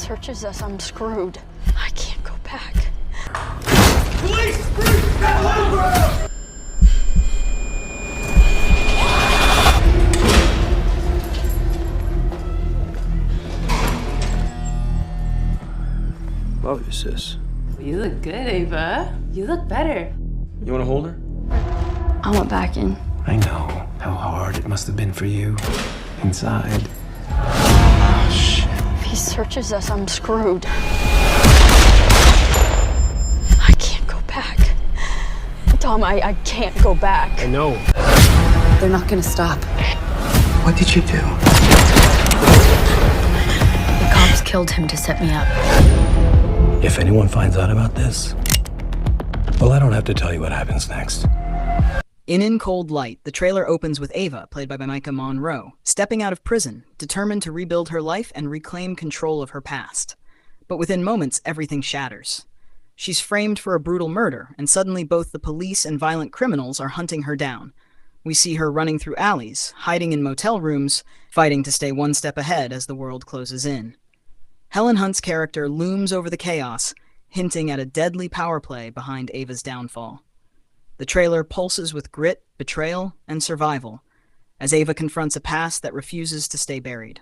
searches us, I'm screwed. I can't go back. Police! Freeze! Love you, sis. You look good, Ava. You look better. You want to hold her? I want back in. I know how hard it must have been for you inside. Oh, shit. If he searches us, I'm screwed. I can't go back. Tom, I can't go back. I know. They're not gonna stop. What did you do? The cops killed him to set me up. If anyone finds out about this, well, I don't have to tell you what happens next. In Cold Light, the trailer opens with Ava, played by Maika Monroe, stepping out of prison, determined to rebuild her life and reclaim control of her past. But within moments, everything shatters. She's framed for a brutal murder, and suddenly both the police and violent criminals are hunting her down. We see her running through alleys, hiding in motel rooms, fighting to stay one step ahead as the world closes in. Helen Hunt's character looms over the chaos, hinting at a deadly power play behind Ava's downfall. The trailer pulses with grit, betrayal, and survival, as Ava confronts a past that refuses to stay buried.